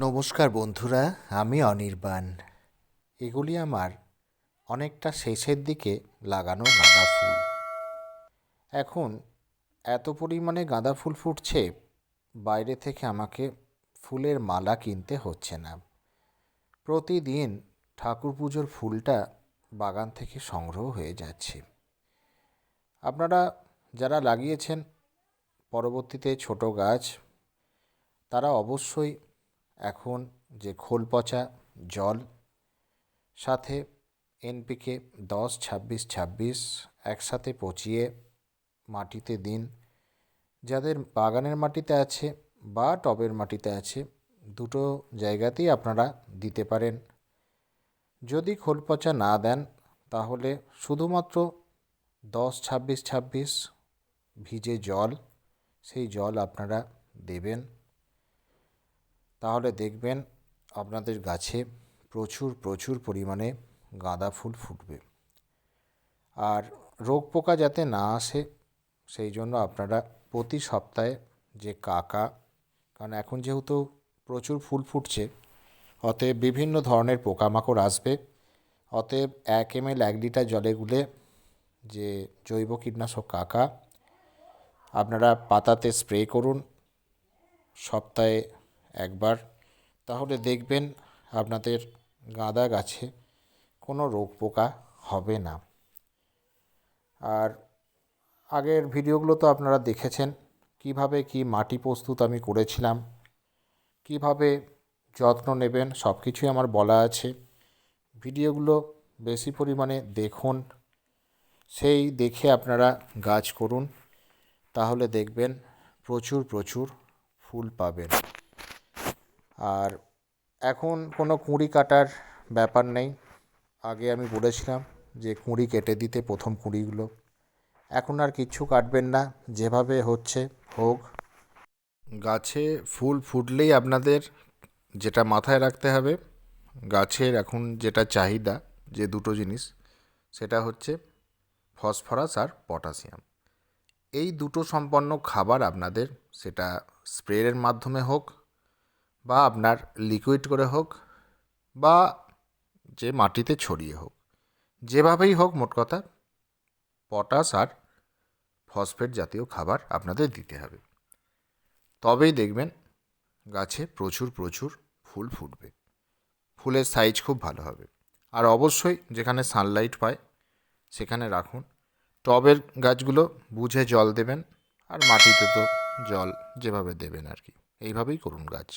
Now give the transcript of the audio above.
নমস্কার বন্ধুরা, আমি অনির্বাণ। এগুলি আমার অনেকটা শেষের দিকে লাগানো গাঁদা ফুল। এখন এত পরিমাণে গাঁদা ফুল ফুটছে, বাইরে থেকে আমাকে ফুলের মালা কিনতে হচ্ছে না। প্রতিদিন ঠাকুর পুজোর ফুলটা বাগান থেকে সংগ্রহ হয়ে যাচ্ছে। আপনারা যারা লাগিয়েছেন পরবর্তীতে ছোট গাছ, তারা অবশ্যই এখন যে খোল পচা জল সাথে এনপিকে 10-26-26 একসাথে পচিয়ে মাটিতে দিন। যাদের বাগানের মাটিতে আছে বা টবের মাটিতে আছে, দুটো জায়গাতেই আপনারা দিতে পারেন। যদি খোল পচা না দেন, তাহলে শুধুমাত্র 10-26-26 ভিজে জল, সেই জল আপনারা দেবেন। তাহলে দেখবেন আপনাদের গাছে প্রচুর প্রচুর পরিমাণে গাঁদা ফুল ফুটবে। আর রোগ পোকা যাতে না আসে, সেই জন্য আপনারা প্রতি সপ্তাহে যে কারণ এখন যেহেতু প্রচুর ফুল ফুটছে, অতএব বিভিন্ন ধরনের পোকামাকড় আসবে। অতএব 1 ml 1 লিটার জলে গুলে যে জৈব কীটনাশক কাকা আপনারা পাতাতে স্প্রে করুন সপ্তাহে একবার। তাহলে দেখবেন আপনাদের গাঁদা গাছে কোনো রোগ পোকা হবে না। আর আগের ভিডিওগুলো তো আপনারা দেখেছেন কিভাবে কি মাটি প্রস্তুত আমি করেছিলাম, কিভাবে যত্ন নেবেন, সব কিছুই আমার বলা আছে। ভিডিওগুলো বেশি পরিমাণে দেখুন, সেই দেখে আপনারা গাছ করুন, তাহলে দেখবেন প্রচুর প্রচুর ফুল পাবেন। আর এখন কোনো কুঁড়ি কাটার ব্যাপার নেই। আগে আমি বলেছিলাম যে কুঁড়ি কেটে দিতে প্রথম কুঁড়িগুলো, এখন আর কিচ্ছু কাটবেন না, যেভাবে হচ্ছে হোক। গাছে ফুল ফুটলেই আপনাদের যেটা মাথায় রাখতে হবে, গাছের এখন যেটা চাহিদা, যে দুটো জিনিস, সেটা হচ্ছে ফসফরাস আর পটাশিয়াম। এই দুটো সম্পন্ন খাবার আপনাদের, সেটা স্প্রের মাধ্যমে হোক বা আপনার লিকুইড করে হোক বা যে মাটিতে ছড়িয়ে হোক, যেভাবেই হোক, মোট কথা পটাশ আর ফসফেট জাতীয় খাবার আপনাদের দিতে হবে। তবেই দেখবেন গাছে প্রচুর প্রচুর ফুল ফুটবে, ফুলের সাইজ খুব ভালো হবে। আর অবশ্যই যেখানে সানলাইট পায় সেখানে রাখুন। টবের গাছগুলো বুঝে জল দেবেন, আর মাটিতে তো জল যেভাবে দেবেন আর কি, এইভাবেই করুন গাছ।